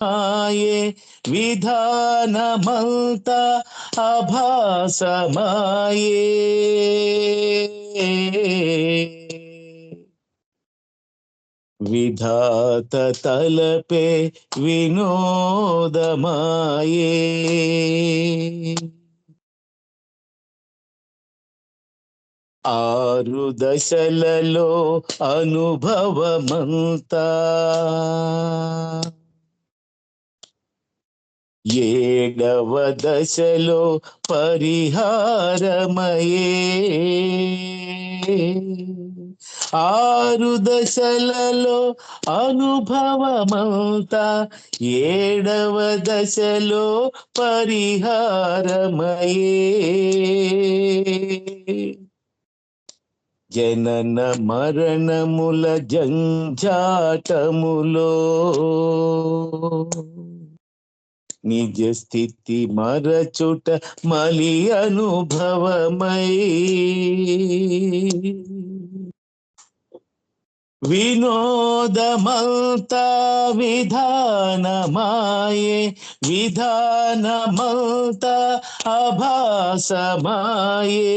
మాయే విధానమంతా అభాసమాయే. విధాత తలపే వినోదమాయే. ఆరు దశలలో అనుభవమంతా ఏడవ దశలో పరిహారమయే. ఆరు దశలలో అనుభవమంతా ఏడవ దశలో పరిహారమయే. జనన మరణముల జంఝాటములో నిజ స్థితి మరచుట మలి అనుభవమై. వినోదమంతా విధానమాయే విధానమంతా అభాసమాయే.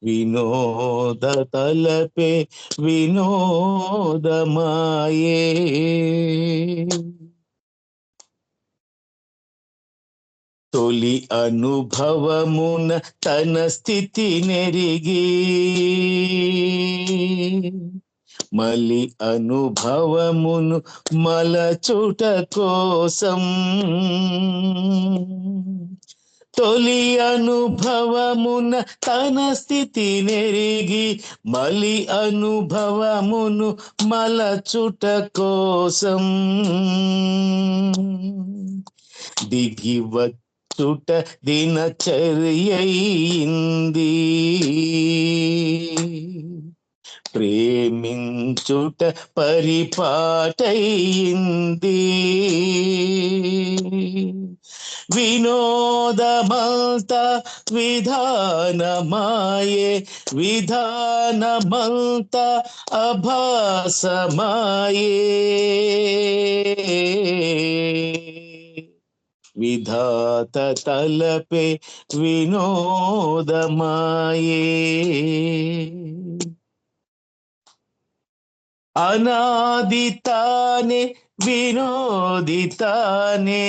వినోద తలపే వినోదమాయే. తొలి అనుభవమున తన స్థితి నెరిగి మలి అనుభవమును మలచుట కోసం. తొలి అనుభవమున తన స్థితి నెరిగి మలి అనుభవమును మలచుట కోసం. దిగి వచ్చుట దినచర్యయింది ప్రేమించుట పరిపాటయింది. వినోదమంతా విధానమాయే విధానమంతా అభాసమాయే. విధాత తలపే వినోదమాయే. అనాదితానే వినోదితానే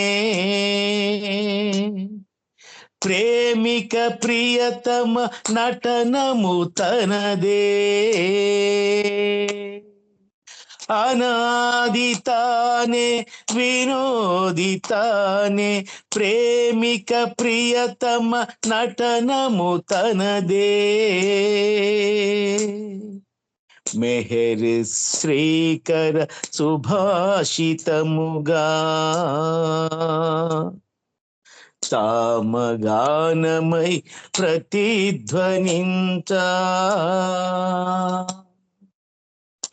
ప్రేమిక ప్రియతమ నటనము తనదే. అనాదితానే వినోదితానే ప్రేమిక ప్రియతమ నటనము తనదే. మెహర్ శ్రీకర సుభాషితముగా సామగానమై ప్రతిధ్వనించా.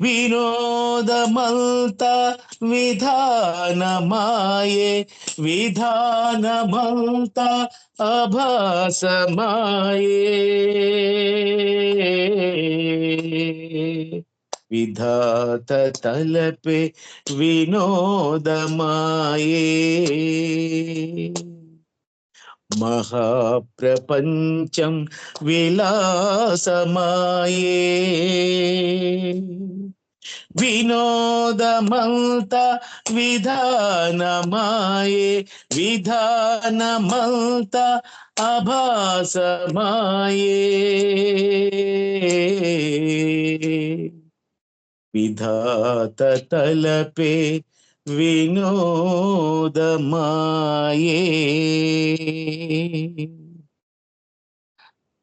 వినోదమంతా విధానమాయే విధానమంతా అభాసమాయే. విధాత తలపే వినోదమాయే. మహాప్రపంచం విలాసమాయే. వినోదమంతా విధానమాయే విధానమంతా అభాసమాయే. విధాత తలపే వినోదమాయే.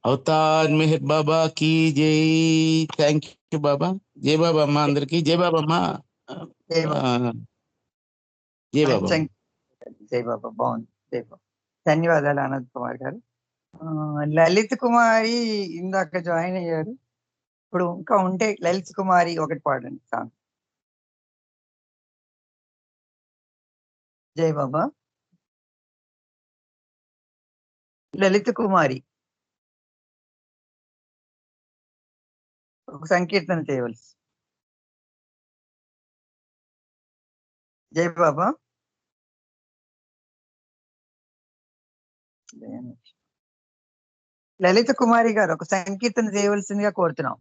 అవతార్ మెహర్ బాబా की జై. థ్యాంక్ యూ బాబా. జై బాబా అమ్మ అందరికి. జై బాబా అమ్మ. జై బాబా. జై బాబా. బాగుంది. జై బాబా. ధన్యవాదాలు అనంత్ కుమార్ గారు. లలిత్ కుమారి ఇందాక జాయిన్ అయ్యారు. ఇప్పుడు ఇంకా ఉంటే లలిత్ కుమారి ఒకటి పాడండి సాంగ్. జై బాబా. లలిత్ కుమారి ఒక సంకీర్తన చేయవలసి. జై బాబా. లలిత కుమారి గారు ఒక సంకీర్తన చేయవలసిందిగా కోరుతున్నాం.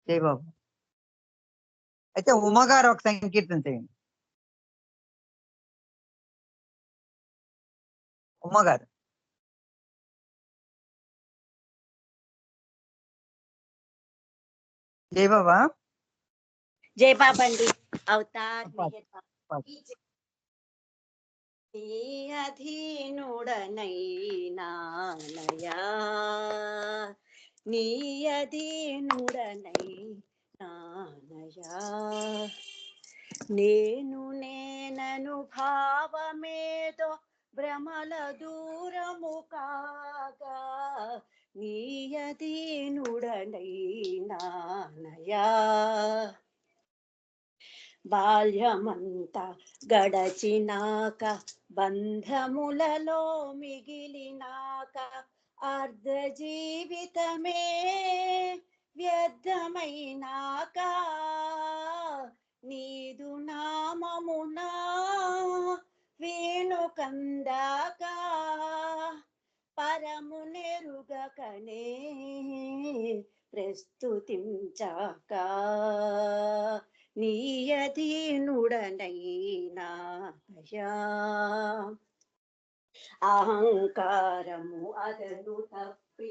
జై బాబు. అయితే ఉమా గారు ఒక సంకీర్తన చేయండి. ఉమా గారు. జై బాబా. జై బాబా అండి. అవతార్ అధీనుడనైనానయా, నీ అధీనుడనైనానయా, నేనను భావమేదో భ్రమల దూరము కాగా, నీ అధీనుడనైనానయా, బాల్యమంతా గడచినాక బంధములలో మిగిలినాక అర్ధ జీవితమే వ్యర్థమైనాక నీదు నామమునా వేణుకందాక పరమునెరుగకనే ప్రస్తుతించాక నీ అధీనుడనైనానయా, అహంకారము అదను తప్పి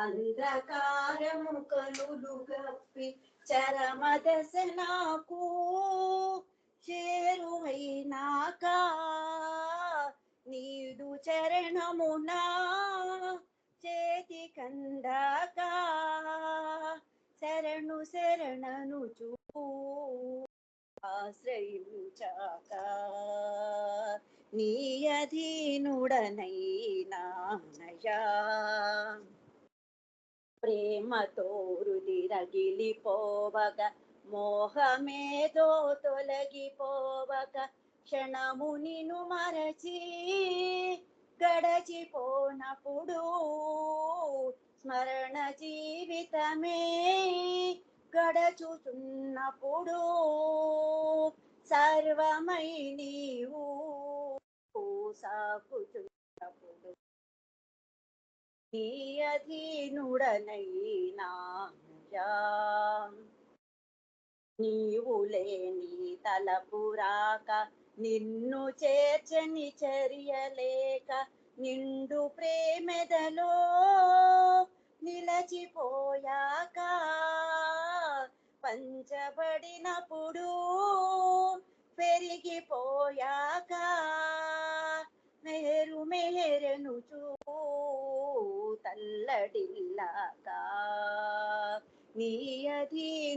అంధకారము కనులు గప్పి చరమదశ నాకు చేరువైనాక నీదు చరణమునా చేతి కందాక శరణు శరణను చూ ఆశ్రయించాక నీ అధీనుడనైనానయా, ప్రేమతో హృది రగిలిపోవక మోహమేదో తొలగిపోవక క్షణము నిన్ను మరచి గడచిపోనప్పుడు స్మరణ జీవితమే గడచుచున్నప్పుడు సర్వమై నీవు సాగుచున్నప్పుడు నీ అధీనుడనైనానయా, నీవు లేని తలపురాక నిన్ను చేర్చని చర్యలేక నిండు ప్రేమెదలో నిలచిపోయాక పంచబడినప్పుడు పెరిగిపోయాక మేరు మేరెను చూ తల్లడిల్లాక నీ అధీనుడనైనానయా,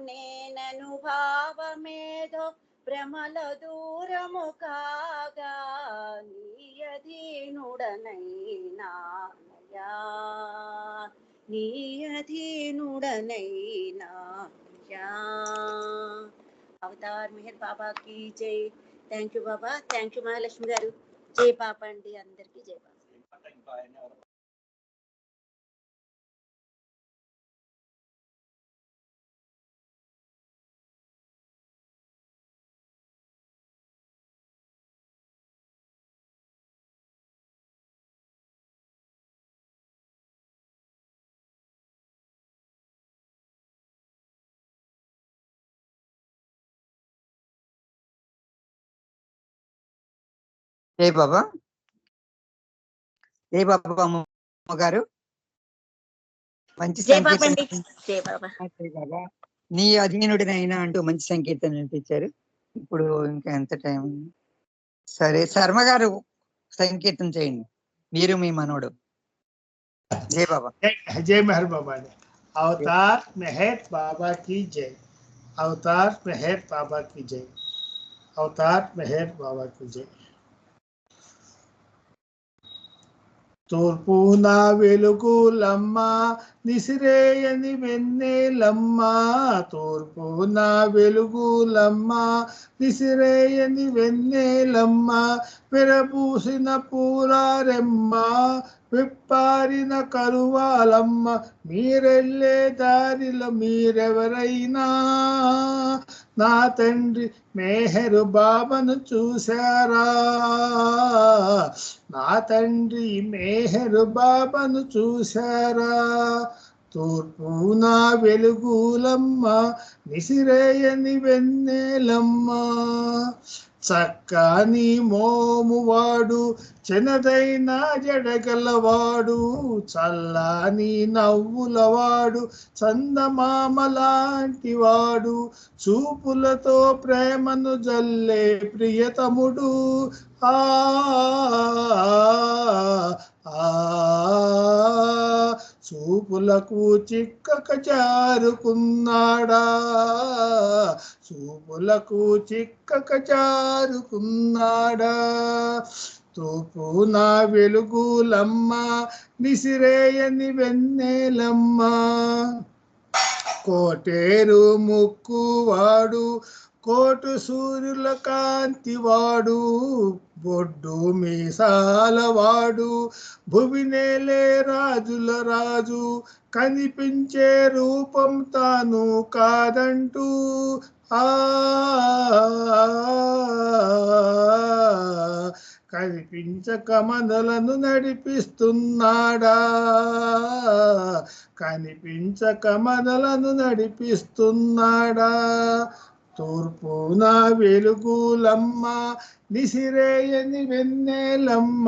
నేనను భావమేదో భ్రమల దూరము కాగా, నీ అధీనుడనైనానయా, నీ అధీనుడనైనానయా. అవతార్ మెహర్ బాబా की जय. Thank you Baba. Thank you Mahalakshmi గారు. జై బాబా అండి. అందరికీ జై బాబా. జై బాబా. జై బాబా అమ్మ గారు. మంచి జై బాబా సంకీర్తన. అండి. జై బాబా. జై బాబా. నీ అధీనుడినైనా అంటూ మంచి సంకీర్తన వినిపించారు. ఇప్పుడు ఇంకా ఎంత టైం? సరే, శర్మ గారు సంకీర్తన చేయండి, మీరు మీ మనోడు. జై బాబా. जय मेहर बाबा ने। अवतार मेहर बाबा की जय। अवतार मेहर बाबा की जय। अवतार मेहर बाबा की जय। తూర్పు నా వెలుగులమ్మ నిసిరేయని వెన్నెలమ్మ, తూర్పు నా వెలుగులమ్మ నిసిరేయని వెన్నెలమ్మ, విరబూసిన పూలారెమ్మ విప్పారిన కరువాలమ్మ, మీరెళ్ళే దారిలో మీరెవరైనా నా తండ్రి మెహరు బాబాను చూశారా, నా తండ్రి మెహరు బాబాను చూశారా, తూర్పు నా వెలుగులమ్మ నిసిరేయని వెన్నెలమ్మ, చక్కని మోమువాడు చెనదైన జడగలవాడు, చల్లని నవ్వులవాడు చందమామ లాంటి వాడు, చూపులతో ప్రేమను జల్లే ప్రియతముడు, ఆ చూపులకు చిక్కక జారుకున్నాడా, చూపులకు చిక్కక జారుకున్నాడా, తూపు నా వెలుగులమ్మ నిసిరేయని వెన్నెలమ్మ, కోటేరు ముక్కువాడు కోటు సూర్యుల కాంతివాడు, బొడ్డు మీసాలవాడు భువినేలే రాజుల రాజు, కనిపించే రూపం తాను కాదంటూ ఆ కనిపించక మనలను నడిపిస్తున్నాడా, కనిపించక మనలను నడిపిస్తున్నాడా, తూర్పు నా వెలుగులమ్మ నిసిరేయని వెన్నెలమ్మ,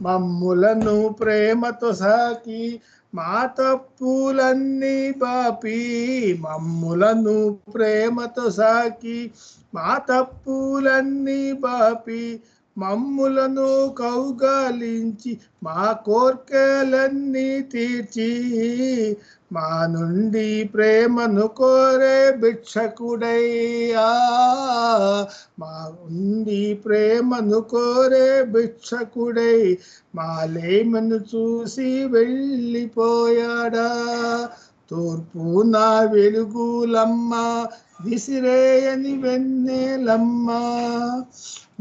మమ్ములను ప్రేమతో సాకి మా తప్పులన్నీ బాపి, మమ్ములను ప్రేమతో సాకి మా తప్పులన్నీ బాపి, మమ్ములను కౌగాలించి మా కోర్కెలన్నీ తీర్చి, మా నుండి ప్రేమను కోరే భిక్షకుడయ్యా, మా నుండి ప్రేమను కోరే భిక్షకుడై మా లేమను చూసి వెళ్ళిపోయాడా, తూర్పు నా వెలుగులమ్మ విసిరేయని వెన్నెలమ్మ,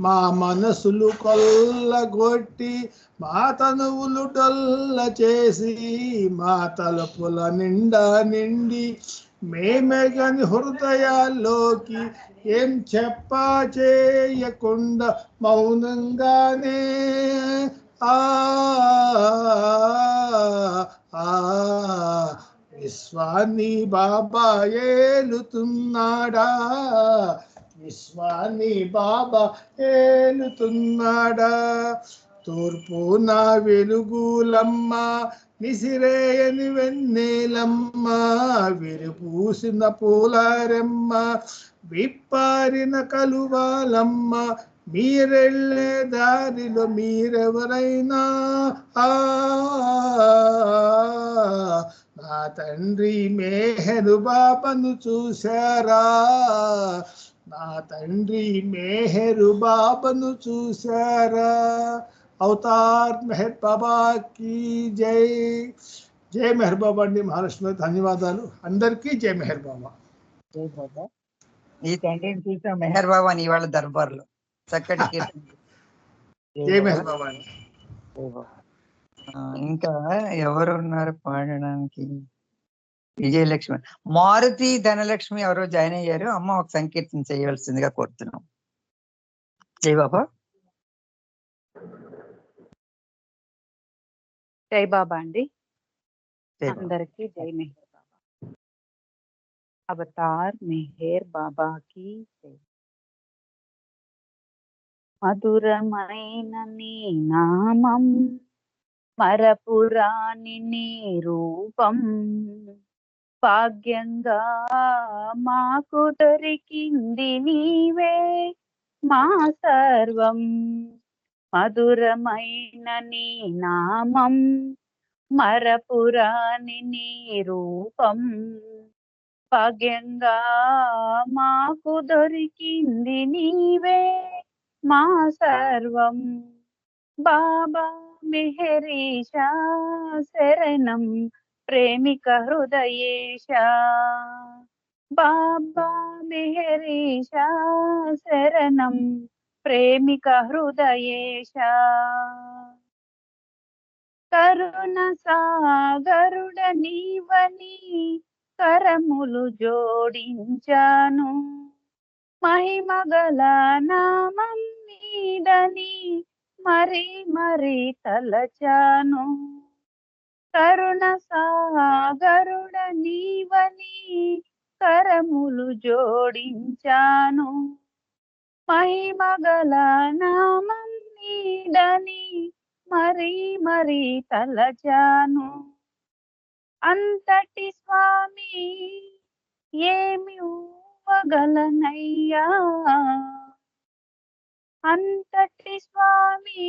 మా మనసులు కొల్లగొట్టి మా తనువులు డొల్ల చేసి, మా తలుపుల నిండా నిండి మేమెగని హృదయాల్లోకి ఏం చెప్పా చేయకుండా మౌనంగానే ఆ విశ్వాన్ని బాబా ఏలుతున్నాడా, విశ్వాన్ని బాబా ఏలుతున్నాడా, తూర్పు నా వెలుగులమ్మ నిసిరేయని వెన్నెలమ్మ, విరిపూసిన పూలారెమ్మ విప్పారిన కలువాలమ్మ, మీరెళ్ళే దారిలో మీరెవరైనా నా తండ్రి మెహరు బాబాను చూశారా, నా తండ్రి మెహరు బాబాను చూశారా, అవతార్ మెహర్ బాబా की జై. జై మెహర్ బాబా అండి. మహాలక్ష్మి ధన్యవాదాలు. అందరికీ జై మెహర్ బాబా. జై బాబా. ఈ తండ్రిని చూసాం మెహర్ బాబా అని ఇవాళ దర్బార్లో చక్కటి కీర్తన. జై మెహర్ బాబా అండి. జై బాబా. ఇంకా ఎవరు ఉన్నారు పాడడానికి? విజయలక్ష్మి, మారుతి, ధనలక్ష్మి ఎవరో జాయిన్ అయ్యారు. అమ్మ ఒక సంకీర్తన చేయవలసిందిగా కోరుతున్నాం. జై బాబా. జై బాబా అండి. జై బాబా. అందరికీ జై మెహర్ బాబా. అవతార్ మెహర్ బాబా కి జై. మధురమైన నీ నామం మరపురాని నీ రూపం, భాగ్యంగా మాకు దొరికింది నీవే మా సర్వం. మధురమైన నీ నామం మరపురాని నీ రూపం, భాగ్యంగా మాకు దొరికింది నీవే మా సర్వం. బాబా మెహరీష శరణం ప్రేమిక హృదయేశ. బాబా మెహరీష శరణం ప్రేమిక హృదయేశ. కరుణ సాగరుడ నీవని కరములు జోడించాను, మహిమగల నామం నీదని మరి మరి తలచాను. కరుణ సాగరుడ నీవని కరములు జోడించాను, మహిమగల నామం నీదని మరి మరి తలచాను. అంతటి స్వామి ఏమి ఊవగలనయ్యా, అంతటి స్వామి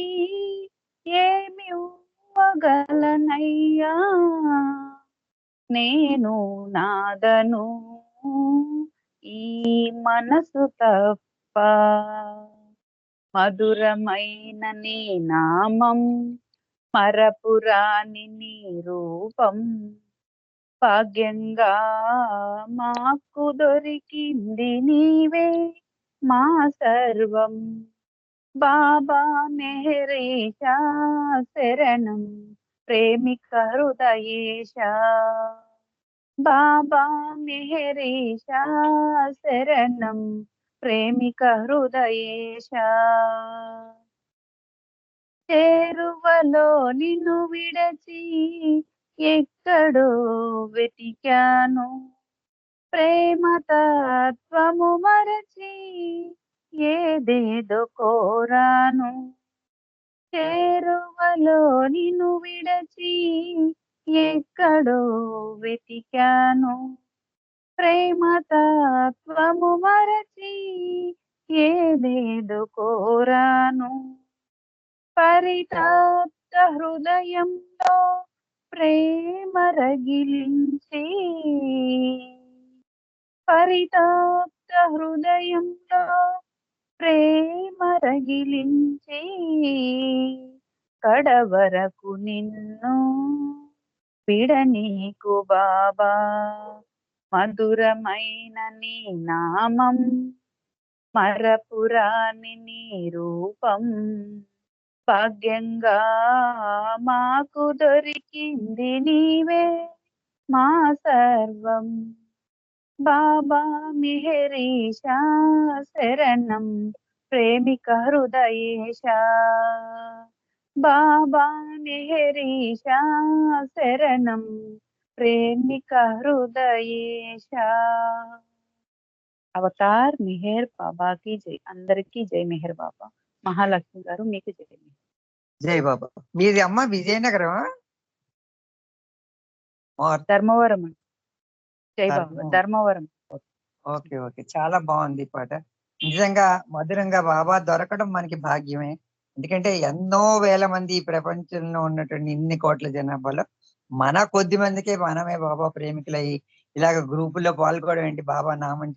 ఏమి ఊవగలనయ్యా. నేను నాదను ఈ మనసు తప్ప, మధురమైన నీ నామం మరపురాని నీ రూపం. భాగ్యంగా మాకు దొరికింది నీవే మా సర్వం. బాబా మెహరీష శరణం ప్రేమిక హృదయేశ. బాబా మెహరీష శరణం ప్రేమిక హృదయేశ. చేరువలో నిన్ను విడచి ఎక్కడో వెతికాను, ప్రేమ తత్వము మరచి ఏదేదో కోరాను. చేరువలో నిన్ను విడచి ఎక్కడో వెతికాను, ప్రేమ తత్వము మరచి ఏదేదో కోరాను. పరితప్త హృదయంలో ప్రేమ రగిలించి, పరితప్త హృదయంలో ప్రేమ రగిలించి, కడవరకు నిన్ను విడనీకు బాబా. మధురమైన నీ నామం మరపురాని నీ రూపం. భాగ్యంగా మాకు దొరికింది నీవే మా సర్వం. బాబా మెహరీష శరణం ప్రేమిక హృదయేశ. బాబా మెహరీష శరణం ప్రేమిక హృదయేశ. అవతార్ మెహర్ బాబాకి జై. అందరికీ జై మెహర్ బాబా. మహాలక్ష్మి గారు మీకు జై. జై బాబా. మీది అమ్మ విజయనగరం? ధర్మవరం అండి. జై బాబా. ధర్మవరం. ఓకే ఓకే, చాలా బాగుంది పాట. నిజంగా మధురంగా బాబా దొరకడం మనకి భాగ్యమే. ఎందుకంటే ఎన్నో వేల మంది ఈ ప్రపంచంలో ఉన్నటువంటి ఇన్ని కోట్ల జనాభాలో మన కొద్ది మందికే మనమే బాబా ప్రేమికులయ్యి ఇలాగ గ్రూపుల్లో పాల్గొనడం ఏంటి, బాబా నామం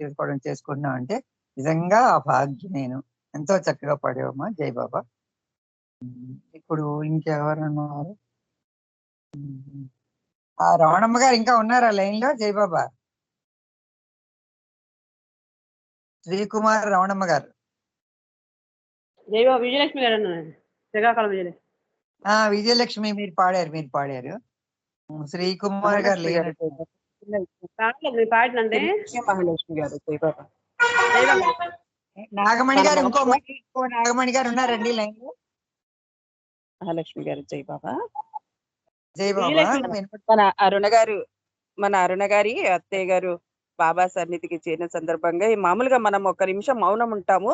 చేసుకున్నాం అంటే నిజంగా ఆ భాగ్యం. నేను ఎంతో చక్కగా పాడేవమ్మా. జై బాబా. ఇప్పుడు ఇంకెవరున్నారు? ఆ రమణమ్మ గారు ఇంకా ఉన్నారా లైన్ లో? జై బాబా. శ్రీకుమార్ రమణమ్మ గారు. జై బాబా. విజయలక్ష్మి గారు అన్నారు. శ్రీకాకుళం విజయలక్ష్మి. విజయలక్ష్మి మీరు పాడారు. శ్రీకుమార్ గారు లేనట్టు. పాటనండి మహాలక్ష్మి గారు. జై బాబా. నాగమణి గారు ఇంకో నాగమణి గారు ఉన్నారండి లైన్ లో? మహాలక్ష్మి గారు. జై బాబా. జై బాబా. మన అరుణ గారి అత్తయ్య గారు బాబా సన్నిధికి చేరిన సందర్భంగా మామూలుగా మనం ఒక నిమిషం మౌనం ఉంటాము.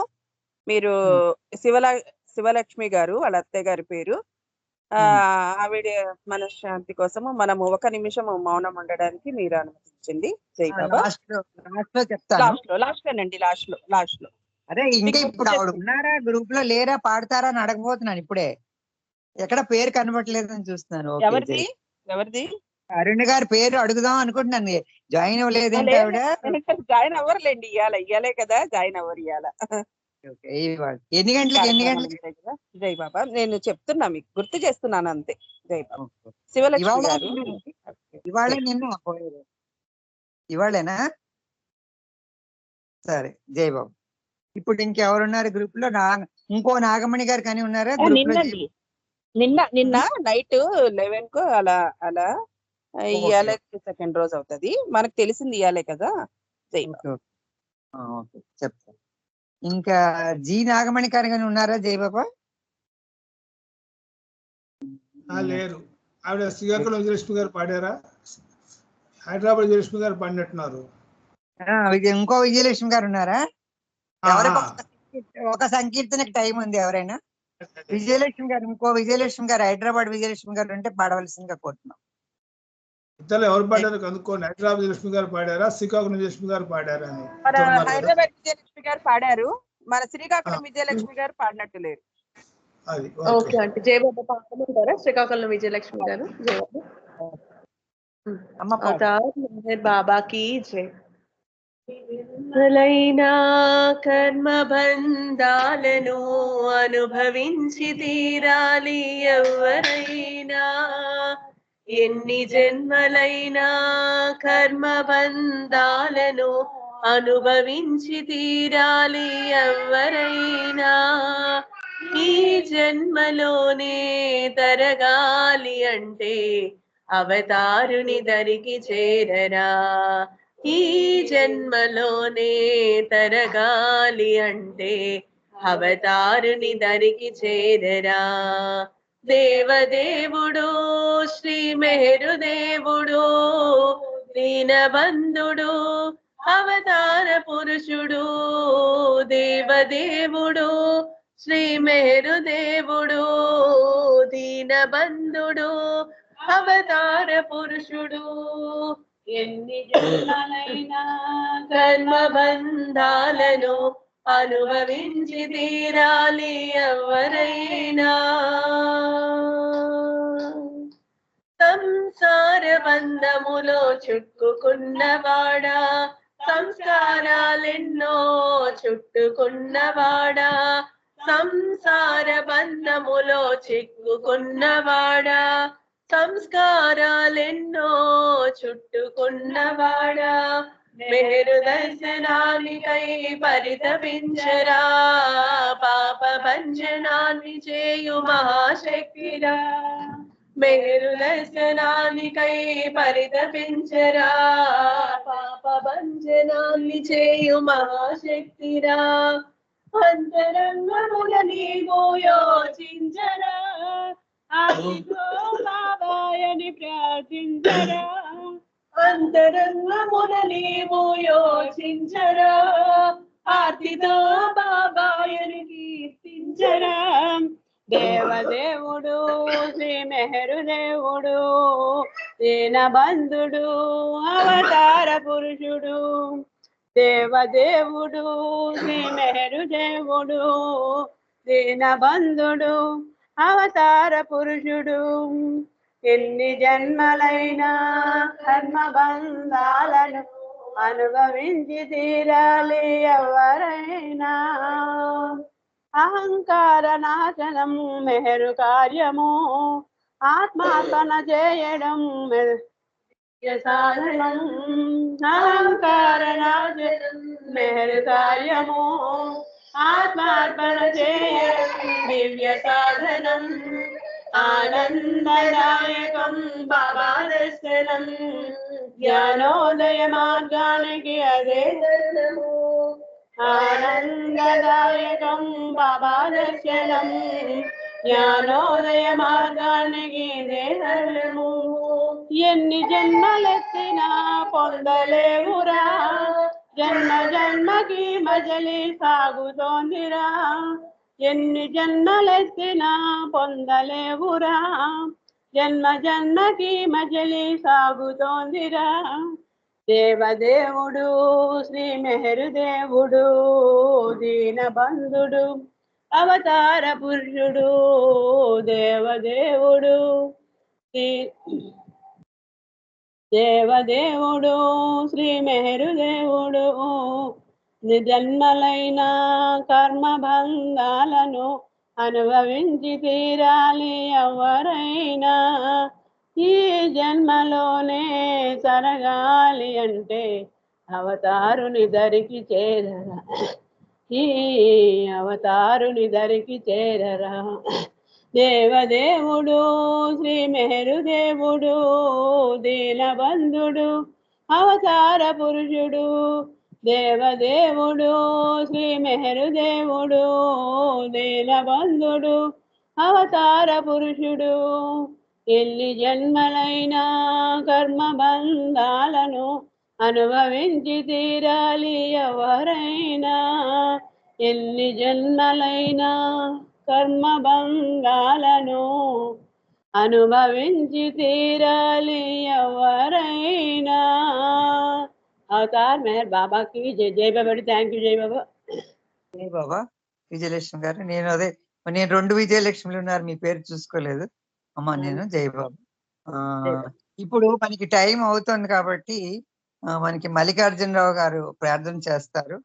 మీరు శివలక్ష్మి గారు వాళ్ళ అత్తయ్య గారి పేరు, ఆవిడ మనశ్శాంతి కోసము మనము ఒక నిమిషం మౌనం ఉండడానికి మీరు అనుమతించండి. జై బాబా. లాస్ట్ లో అదే ఇంకా ఇప్పుడు ఆవిడ ఉన్నారా, గ్రూప్ లో లేరా, పాడతారా అని అడగబోతున్నాను ఇప్పుడే. ఎక్కడ పేరు కనబడలేదని చూస్తున్నాను. ఎవరిది? అరుణ్ గారి పేరు అడుగుదాం అనుకుంటున్నాను. జాయిన్ అవ్వలేదంటే ఆవిడ. జాయిన్ అవ్వరులేండి, ఇయ్యాలే కదా జాయిన్ అవ్వరు. ఇయ్యాల ఓకే. ఇవాళ ఎన్ని గంటలకి ఎన్ని కార్యక్రమాలు గంటలకి? ఉంటాయి కదా. జై బాబా. నేను చెప్తున్నా, మీకు గుర్తు చేస్తున్నాను అంతే. జై బాబా. ఓకే. శివలక్ష్మి ఇవాళ గారు. నిన్న? ఇవాళ నిన్న పోయారు. ఇవాళేనా? సరే జై బాబు. ఇప్పుడు ఇంకెవరున్నారు గ్రూప్ లో? ఇంకో నాగమణి గారు కానీ ఉన్నారా గ్రూప్ లో? నిన్నండి, నిన్న నైట్ 11 కు అలా అలా. ఇవాళ సెకండ్ రోజు అవుతుంది, మనకు తెలిసింది ఇవాళే కదా. జై బాబా. ఓకే చెప్తాను. ఇంకా జి నాగమణి గారు కానీ ఉన్నారా జై బాబా? లేరు. ఆవిడ శ్రీకాకుళం విజయలక్ష్మి గారు పాడారా? హైదరాబాద్ విజయలక్ష్మి గారు పాడినట్టున్నారు. ఇంకో విజయలక్ష్మి గారు ఉన్నారా? ఎవరికి ఒక సంకీర్తనకి టైం ఉంది ఎవరైనా? విజయలక్ష్మి గారు, ఇంకో విజయలక్ష్మి గారు, హైదరాబాద్ విజయలక్ష్మి గారు ఉంటే పాడవలసిందిగా కోరుతున్నాం. ఇద్దరు ఎవరు పాడారు కనుక్కోండి. హైదరాబాద్ విజయలక్ష్మి గారు పాడారా, శ్రీకాకుళం విజయలక్ష్మి గారు పాడారా అని. మన హైదరాబాద్ విజయలక్ష్మి గారు పాడారు, మన శ్రీకాకుళం విజయలక్ష్మి గారు పాడినట్టు లేరు. అది ఓకే అంటే జయబాబా పాడమంటారా శ్రీకాకుళం విజయలక్ష్మి గారు? బాబాకి జై. లైనా కర్మ బంధాలను అనుభవించి తీరాలి ఎవరైనా. ఎన్ని జన్మలైనా కర్మ బంధాలను అనుభవించి తీరాలి ఎవరైనా. ఈ జన్మలోనే తరగాలి అంటే అవతారుని దరికి చేరరా. ఈ జన్మలోనే తరగాలి అంటే అవతారుని దరికి చేరరా. దేవదేవుడు శ్రీ మెహరుదేవుడు దీనబంధుడు అవతార పురుషుడు. దేవదేవుడు శ్రీ మెహరుదేవుడు దీనబంధుడు అవతార పురుషుడు. ఎన్ని జన్మలైనా కర్మ బంధాలను అనుభవించి తీరాలి ఎవరైనా. సంసార బంధములో చుట్టుకున్నవాడా, సంస్కారాలెన్నో చుట్టుకున్నవాడా, సంసార బంధములో చిక్కుకున్నవాడా, సంస్కారాలెన్నో చుట్టుకున్నవాడా. మెహరు దర్శనానికై పరితపించరా, పాప భంజనాన్ని చేయు మహాశక్తిరా. మెహరు దర్శనానికై పరితపించరా, పాప భంజనాన్ని చేయు మహాశక్తిరా. అంతరంగముల నీవు యోచించరా, ఆశితో బాబాయని ప్రార్థించరా. అంతరంగముల నీవు యోచించరా, ఆర్తితో బాబాయని కీర్తించరా. దేవదేవుడు శ్రీ మెహరుదేవుడు దీనబంధుడు అవతార పురుషుడు. దేవదేవుడు శ్రీ మెహరుదేవుడు దీనబంధుడు అవతార పురుషుడు. ఎన్ని జన్మలైనా కర్మ బంధాలను అనుభవించి తీరాలి ఎవరైనా. అహంకార నాశనం మెహరు కార్యము, ఆత్మార్పణ చేయడం సాధనం. అహంకార నాశనం మెహరు కార్యము, ఆత్మార్పణ చేయడం దివ్య సాధనం. ఆనందదాయకం బాబా దర్శనం, జ్ఞానోదయ మార్గానికి అదే దర్శనము. ఆనందదాయకం బాబా దర్శనం, జ్ఞానోదయ మార్గానికి ఇదే దర్శనము. ఎన్ని జన్మలెత్తినా పొందలేవురా, జన్మ జన్మకి మజలి సాగుతోందిరా. ఎన్ని జన్మలెత్తినా పొందలేవురా, జన్మ జన్మకి మజలి సాగుతోందిరా. దేవదేవుడు శ్రీ మెహరుదేవుడు దీనబంధుడు అవతార పురుషుడు. దేవదేవుడు దేవదేవుడు శ్రీ మెహరుదేవుడు జన్మలైన కర్మబంధాలను అనుభవించి తీరాలి ఎవరైనా. ఈ జన్మలోనే తరగాలి అంటే అవతారుని దరికి చేరరా, ఈ అవతారుని దరికి చేరరా. దేవదేవుడు శ్రీ మెహరుదేవుడు దీనబంధుడు అవతార పురుషుడు. దేవదేవుడు శ్రీ మెహరుదేవుడు దీనబంధుడు అవతార పురుషుడు. ఎన్ని జన్మలైనా కర్మబంధాలను అనుభవించి తీరాలి ఎవరైనా. ఎన్ని జన్మలైనా కర్మబంధాలను అనుభవించి తీరాలి ఎవరైనా. అవతార్ మెహర్ బాబాకి జై. జై బాబా. Thank you. జై బాబా. జై బాబా. విజయలక్ష్మి గారు, నేను 2 విజయలక్ష్మిలు ఉన్నారు, మీ పేరు చూసుకోలేదు అమ్మా. నేను జై బాబా. ఇప్పుడు మనకి టైం అవుతుంది కాబట్టి మనకి మల్లికార్జునరావు గారు ప్రార్థన చేస్తారు.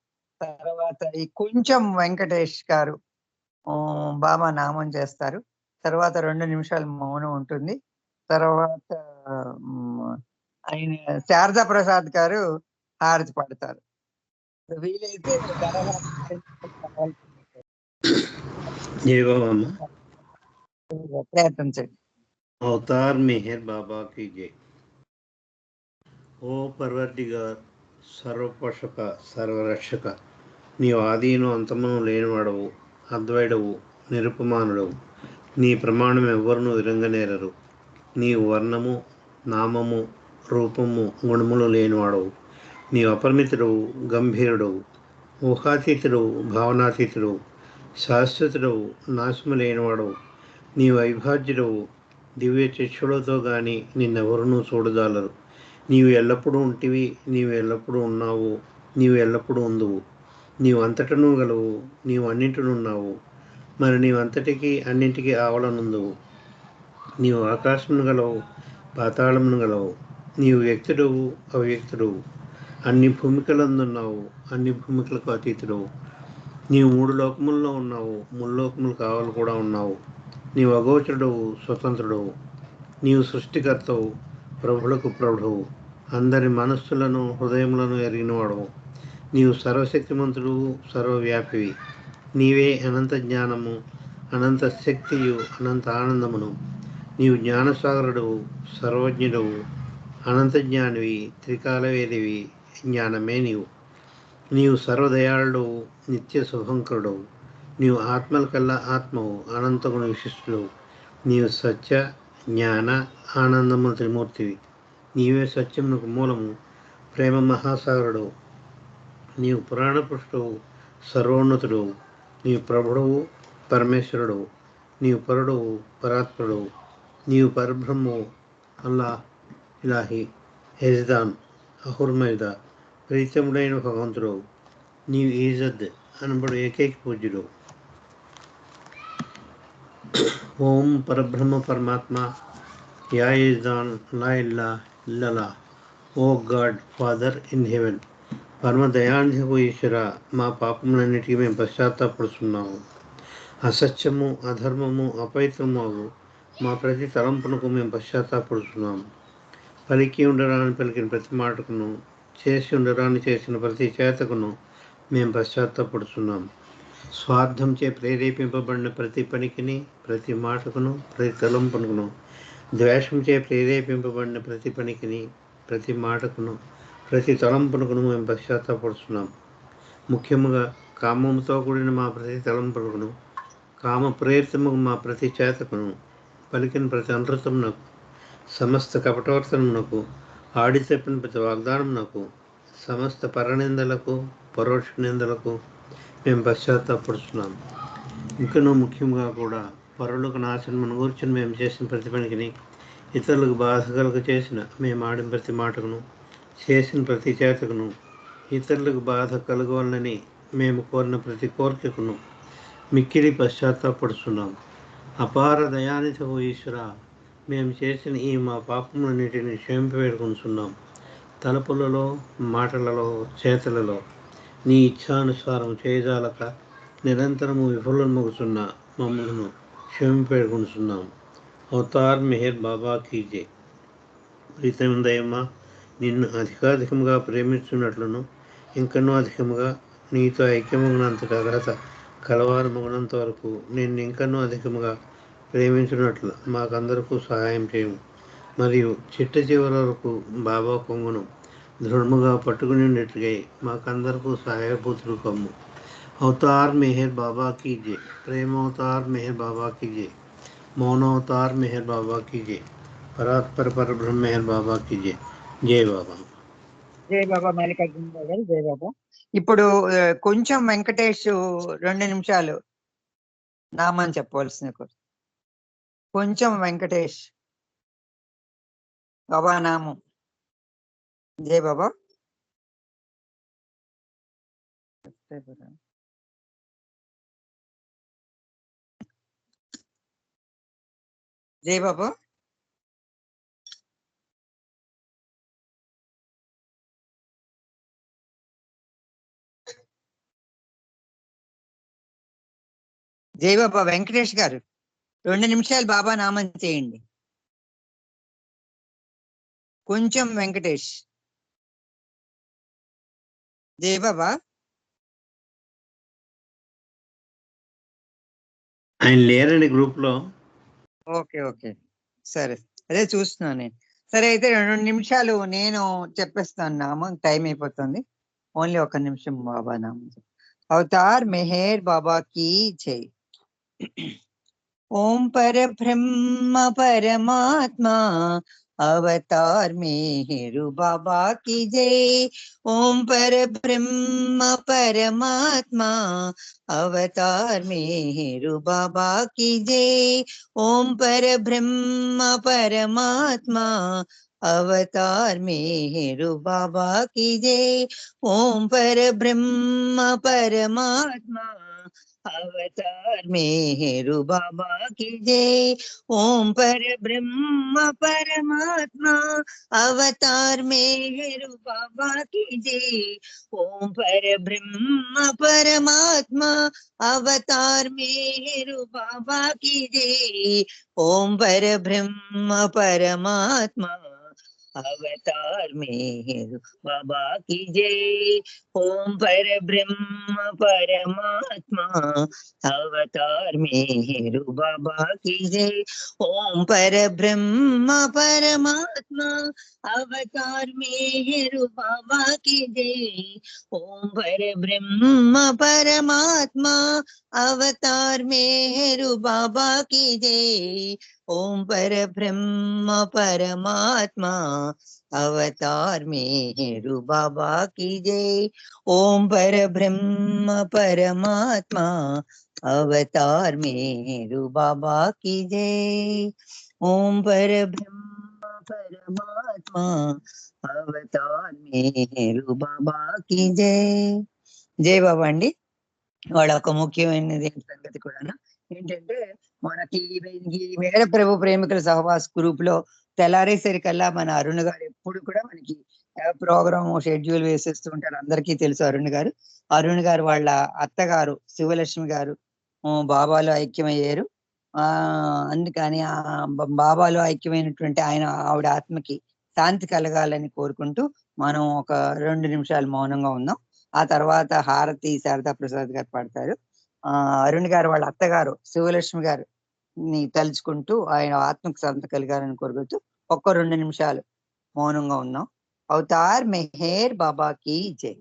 తర్వాత ఈ కొంచెం వెంకటేష్ గారు బాబా నామం చేస్తారు. తర్వాత 2 నిమిషాలు మౌనం ఉంటుంది. తర్వాత ఆయన శారదా ప్రసాద్ గారు హారతి పడతారు. వీలైతే ప్రయత్నించండి. अवतार मेहर बाबा की जय। ओ परवरदिगार सर्वपोषक सर्वरक्षक नी आदीनु अंतमुनु लेनिवाडवु अद्वैतवु निरुपमानुडवु नी प्रमाणम एव्वरुनु विरंगनेररु नी वर्णमु नाममु रूपमु गुणमुलु लेनिवाडवु नी अपरिमितुडवु गंभीरुडवु ऊहातीतुडवु भावनातीतुडवु शाश्वतुडवु नाशము లేనివాడవు నీ వైభాజ్యుడవు దివ్య చక్షులతో గాని నిన్నెవరునూ చూడజాలరు. నీవు ఎల్లప్పుడూ ఉంటివి, నీవు ఎల్లప్పుడూ ఉన్నావు, నీవు ఎల్లప్పుడూ ఉందువు, నీవు అంతటను గలవు, నీవు అన్నింటినున్నావు, మరి నీవంతటికీ అన్నింటికీ ఆవలనుందువు. నీవు ఆకాశమును గలవు, పాతాళమును గలవు, నీవు వ్యక్తుడవు, అవ్యక్తుడవు, అన్ని భూమికలందున్నావు, అన్ని భూమికలకు అతీతుడవు. నీవు 3 లోకముల్లో ఉన్నావు, ముల్లోకములు కావాలి కూడా ఉన్నావు. నీవు అగోచరుడవు, స్వతంత్రుడవు, నీవు సృష్టికర్తవు, ప్రభులకు ప్రభుడవు, అందరి మనస్సులను హృదయములను ఎరిగినవాడవు. నీవు సర్వశక్తిమంతుడు, సర్వవ్యాపివి. నీవే అనంత జ్ఞానము, అనంత శక్తియు, అనంత ఆనందమును. నీవు జ్ఞానసాగరుడవు, సర్వజ్ఞుడవు, అనంత జ్ఞానివి, త్రికాలవేదివి, జ్ఞానమే నీవు. నీవు సర్వదయాళుడవు, నిత్య శుభంకరుడవు. నీవు ఆత్మలకల్లా ఆత్మవు, అనంతగుణ విశిష్టుడవు. నీవు సత్య జ్ఞాన ఆనందము త్రిమూర్తివి. నీవే సత్యమునకు మూలము, ప్రేమ మహాసాగరుడవు. నీవు పురాణ పురుషుడవు, సర్వోన్నతుడవు. నీవు ప్రభుడవు, పరమేశ్వరుడవు. నీవు పరుడవు, పరాత్పరుడవు. నీవు పరబ్రహ్మవు, అల్లా, ఇలాహి, యజ్దాన్, అహుర్మైద, ప్రీతముడైన భగవంతుడవు. నీవు ఈజద్ అనబడు ఏకైక పూజ్యుడు. ఓం పరబ్రహ్మ పరమాత్మ, యా యజ్దాన్, లా ఇల్లా ఇల్లలా, ఓ గాడ్ ఫాదర్ ఇన్ హెవెన్. పరమ దయానిధికు ఈశ్వర, మా పాపములన్నిటికీ మేము పశ్చాత్తాపడుతున్నాము. అసత్యము, అధర్మము, అపవిత్రము మా ప్రతి తలంపునకు మేము పశ్చాత్తాపడుతున్నాము. పలికి ఉండరాని పలికిన ప్రతి మాటకును, చేసి ఉండరాని చేసిన ప్రతి చేతకును మేము పశ్చాత్తాపడుతున్నాం. స్వార్థంచే ప్రేరేపింపబడిన ప్రతి పనికిని, ప్రతి మాటకును, ప్రతి తలంపునకును, ద్వేషంచే ప్రేరేపింపబడిన ప్రతి పనికిని, ప్రతి మాటకును, ప్రతి తలంపునకును మేము పశ్చాత్తాపడుతున్నాం. ముఖ్యముగా కామముతో కూడిన మా ప్రతి తలంపునకును, కామ ప్రేరితముకు మా ప్రతి చేతకును, పలికిన ప్రతి అనృతమునకు, సమస్త కపటవర్తనమునకు, ఆడి చెప్పిన ప్రతి వాగ్దానమునకు, సమస్త పరనిందలకు, పరోక్ష నిందలకు మేము పశ్చాత్తాపడుతున్నాం. ఇంకనూ ముఖ్యంగా కూడా పరులకు నాశనమును కూర్చొని మేము చేసిన ప్రతి పనికిని, ఇతరులకు బాధ కలుగ చేసిన మేము ఆడిన ప్రతి మాటకును, చేసిన ప్రతి చేతకును, ఇతరులకు బాధ కలగవాలని మేము కోరిన ప్రతి కోరికకును మిక్కిలి పశ్చాత్తాపడుతున్నాం. అపార దయానిధివు ఈశ్వర, మేము చేసిన ఈ మా పాపములన్నిటిని క్షమింప వేడుకొనుచున్నాం. తలుపులలో, మాటలలో, చేతలలో నీ ఇచ్ఛానుసారం చేయజాలక నిరంతరము విఫలమగుతున్న మమ్మలను క్షమింపేడుకుంటున్నాం. అవతార్ మెహర్ బాబా కీ జై. ప్రీతమిందయమ్మ, నిన్ను అధికాధికంగా ప్రేమించున్నట్లును ఇంకనూ అధికముగా నీతో ఐక్యమగినంత అర్హత కలవారమగినంత వరకు నిన్ను ఇంకనూ అధికముగా ప్రేమించున్నట్లు మాకందరకు సహాయం చేయము. మరియు చిట్ట చివరి వరకు బాబా కొంగును దృఢముగా పట్టుకుని ఉండేట్టుగా మాకందరకు సహాయభూతులు కమ్ము. అవతార్ మెహర్ బాబా కీ జై. ప్రేమవతార్ మెహర్ బాబా కీ జై. మౌనవతార్ మెహర్ బాబా కీ జై. పరాత్పర పరబ్రహ్మ మెహర్ బాబా కీ జై. జై బాబా. జై బాబా మల్లికార్జున గారు. జై బాబా. ఇప్పుడు కొంచెం వెంకటేష్ 2 నిమిషాలు నామని చెప్పవలసిన కొంచెం వెంకటేష్ బాబా నామం. జై బాబా. జై బాబా. జై బాబా. వెంకటేష్ గారు 2 నిమిషాలు బాబా నామం చేయండి. కొంచెం వెంకటేష్. జై బాబా. ఆయన లేరండి గ్రూప్లో. ఓకే ఓకే సరే, అదే చూస్తున్నాను నేను. సరే అయితే 2 నిమిషాలు నేను చెప్పేస్తాను నామం, టైం అయిపోతుంది. ఓన్లీ 1 నిమిషం బాబా నామం. అవతార్ మెహర్ బాబా కీ జై. ఓం పరబ్రహ్మ పరమాత్మా अवतार मेहरु बाबा की जय। ओम परब्रह्म परमात्मा अवतार मेहरु बाबा की जय। ओम परब्रह्म परमात्मा अवतार मेहरु बाबा की जय। ओम परब्रह्म परमात्मा अवतार मेहरु बाबा की जय। ओम परब्रह्म परमात्मा अवतार मेहरु बाबा की जय। ओम परब्रह्म परमात्मा अवतार मेहरु बाबा की जय। ओम परब्रह्म परमात्मा अवतार मेहरु बाबा की जय। ओम परब्रह्म परमात्मा अवतार मेहरु बाबा की जय। ओम परब्रह्म परमात्मा अवतार मेहरु बाबा की जय। ओम परब्रह्म परमात्मा अवतार मेहरु बाबा की जय। ओम परब्रह्म परमात्मा अवतार मेहरु बाबा की जय। ओम परब्रह्म परमात्मा अवतार मेहरु बाबा की जय। ओम परब्रह्म परमात्मा अवतार मेहरु बाबा की जय। जय बाबा अंडी. వాళ్ళ ఒక ముఖ్యమైనది సంగతి కూడా ఏంటంటే, మనకి ఈ మేడ ప్రభు ప్రేమికుల సహవాస్ గ్రూప్ లో తెల్లారేసరికల్లా మన అరుణ్ గారు ఎప్పుడు కూడా మనకి ప్రోగ్రామ్ షెడ్యూల్ వేసేస్తూ ఉంటారు. అందరికీ తెలుసు అరుణ్ గారు. అరుణ్ గారు వాళ్ళ అత్తగారు శివలక్ష్మి గారు బాబాలో ఐక్యమయ్యారు. అందుకని ఆ బాబాలో ఐక్యమైనటువంటి ఆవిడ ఆత్మకి శాంతి కలగాలని కోరుకుంటూ మనం ఒక 2 నిమిషాలు మౌనంగా ఉందాం. ఆ తర్వాత హారతి శారదా ప్రసాద్ గారు పాడతారు. అరుణ్ గారు వాళ్ళ అత్తగారు శివలక్ష్మి గారు ని తలుచుకుంటూ ఆయన ఆత్మకు శాంతి కలగాలని కోరుకుంటూ ఒక్క 2 నిమిషాలు మౌనంగా ఉన్నాం. అవతార్ మెహర్ బాబా కీ జై.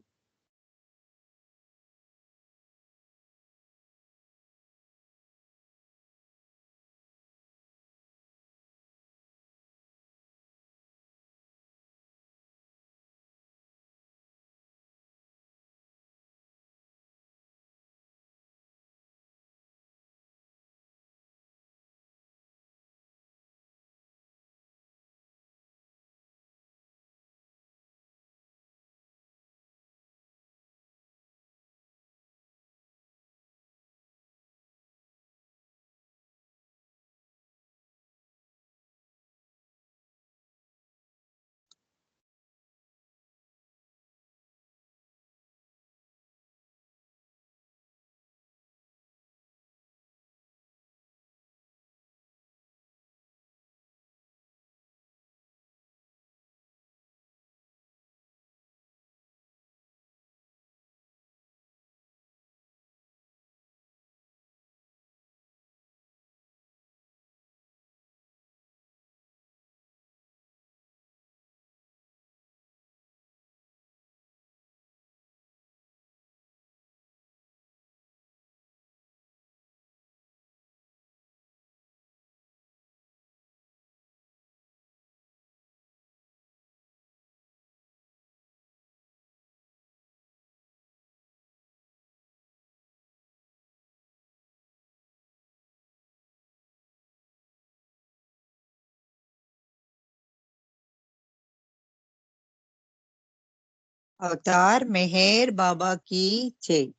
అవతార్ మెహర్ బాబా కీ జై.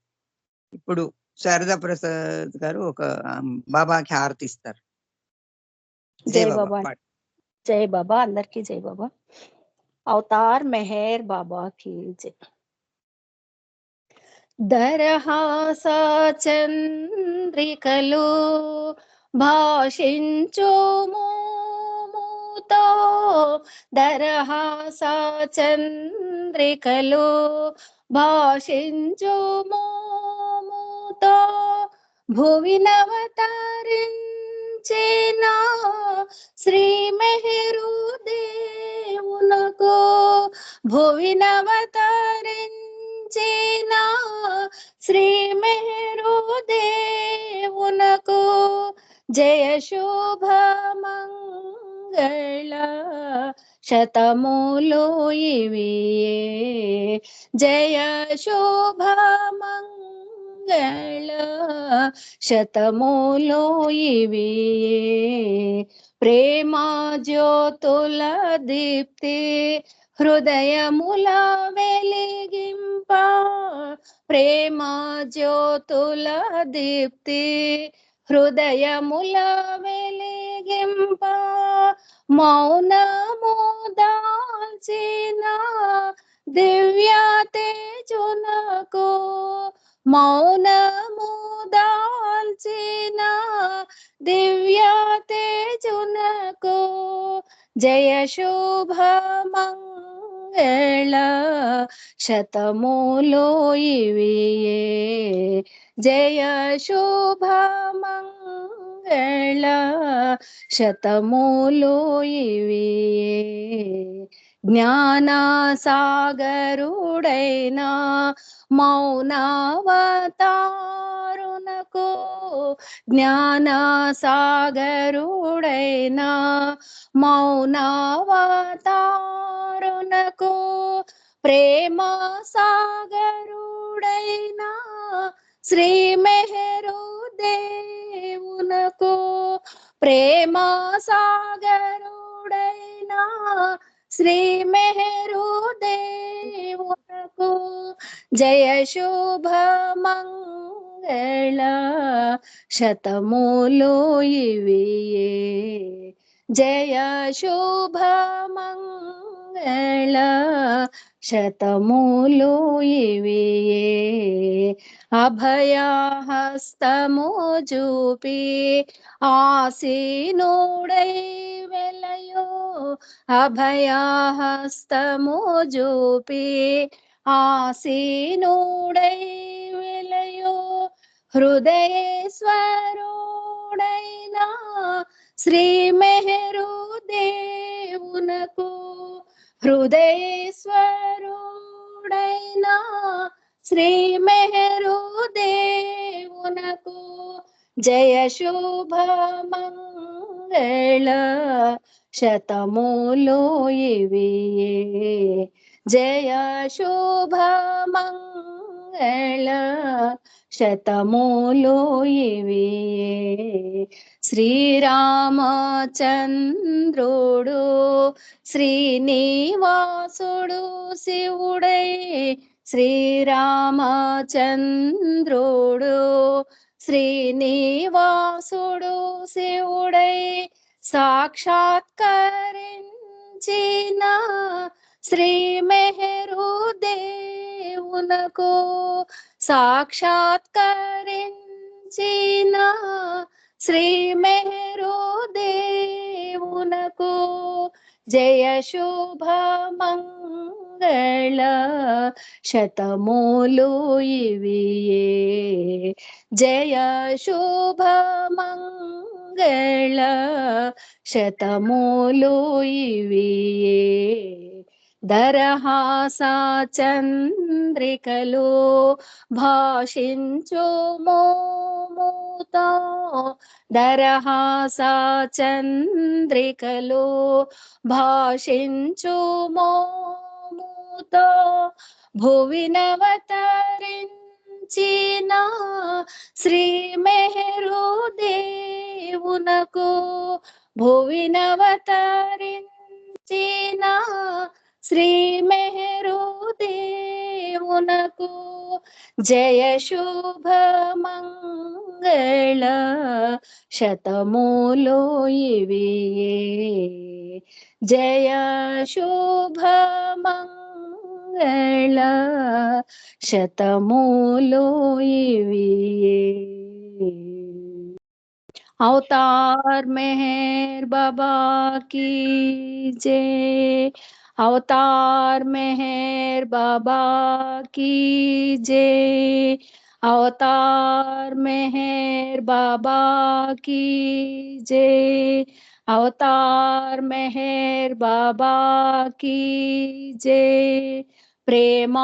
ఇప్పుడు శారదా ప్రసాద్ గారు ఒక బాబాకి హారతి ఇస్తారు. జై బాబా. జై బాబా. అందరికీ జై బాబా. అవతార్ మెహర్ బాబా కీ జై. దరహాస చంద్రికలో భాషించు మోముతో, దరహాస చంద్రికలో భాషించు మోముతో, భువినవతరించిన శ్రీ మెహరు దేవునకు, భువినవతరించిన శ్రీ మెహరు దేవునకు, జయ శుభ మంగళ శతములు ఇవియే, జయ శుభ మంగళ శతములు ఇవియే. ప్రేమ జ్యోతుల దీప్తి హృదయముల వెలిగింప, ప్రేమ జ్యోతుల దీప్తి హృదయముల వెలిగింప, మౌనము దాల్చిన దివ్య తేజునకు, మౌనము దాల్చిన దివ్య తేజునకు, జయ శుభ మంగళ శతములు ఇవియే, జయ శుభ మంగళ శతములు ఇవియే. జ్ఞాన సాగరుడైన మౌనవతారునకు, జ్ఞాన సాగరుడైన మౌనవతారునకు, ప్రేమ సాగరుడైన శ్రీ మెహరు దేవునకు, ప్రేమ సాగరుడైన శ్రీ మెహరు దేవునకు, జయ శుభ మంగళ శతములు ఇవియే, జయ శుభ మంగళ శతములు ఇవియే. అభయహస్తము చూపి ఆసీనుడై వెలయో, అభయహస్తము చూపి ఆసీనుడై వెలయో, హృదయేశ్వరుడైన శ్రీ మెహరు దేవునకు, హృదయేశ్వరుడైన శ్రీ మెహరు దేవునకు, జయ శుభ మంగళ శతములు ఇవియే, జయ శుభ మంగళ శతములు ఇవియే. శ్రీరామచంద్రుడు శ్రీనివాసుడు శివుడై, శ్రీరామచంద్రుడు శ్రీనివాసుడు శివుడై సాక్షాత్కరించిన శ్రీ మెహరు దేవునకు, సాక్షాత్కరించిన శ్రీ మెహరు దేవునకు, జయ శుభ మంగళ శతములు ఇవియే, జయ శుభ మంగళ శతములు ఇవియే. దరహాస చంద్రికలో భాషించు మోముతో, దరహాస చంద్రికలో భాషించు మోముతో, భువినవతరించిన శ్రీ మెహరు దేవునకు, భువినవతరించిన శ్రీ మెహరు దేవునకు జయ శుభ మంగళ శతములు ఇవియే జయ శుభ మంగళ శతములు ఇవియే अवतार मेहर बाबा की जय अवतार मेहर बाबा की जय अवतार मेहर बाबा की जय अवतार मेहर बाबा की जय प्रेमावतार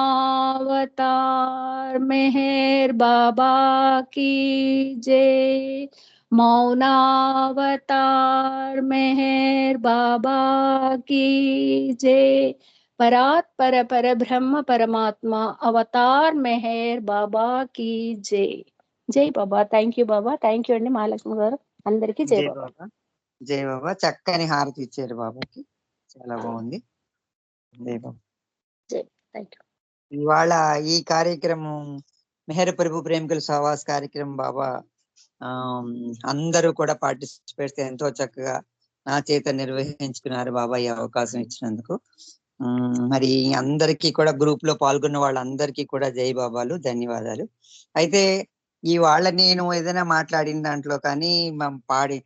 मेहर बाबा की जय मौनावतार मेहर बाबा की जय परात्पर पर ब्रह्म परमात्मा अवतार मेहर बाबा की जय जय Baba thank you Baba thank you अंडी महालक्ष्मी గారు అందరికీ జై జై బాబా బాబా. జై బాబా. చక్కని హారతి ఇచ్చారు బాబాకి. చాలా బాగుంది. జై బాబా. జై థ్యాంక్ యూ ఇవాళ ఈ కార్యక్రమం మెహర్ ప్రభు ప్రేమికుల సహవాస్ కార్యక్రమం బాబా అందరూ కూడా పార్టిసిపేట్ ఎంతో చక్కగా నా చేత నిర్వహించుకున్నారు బాబా ఈ అవకాశం ఇచ్చినందుకు. మరి అందరికీ కూడా గ్రూప్ లో పాల్గొన్న వాళ్ళందరికీ కూడా జై బాబాలు, ధన్యవాదాలు. అయితే ఇవాళ నేను ఏదైనా మాట్లాడిన దాంట్లో కానీ పాడి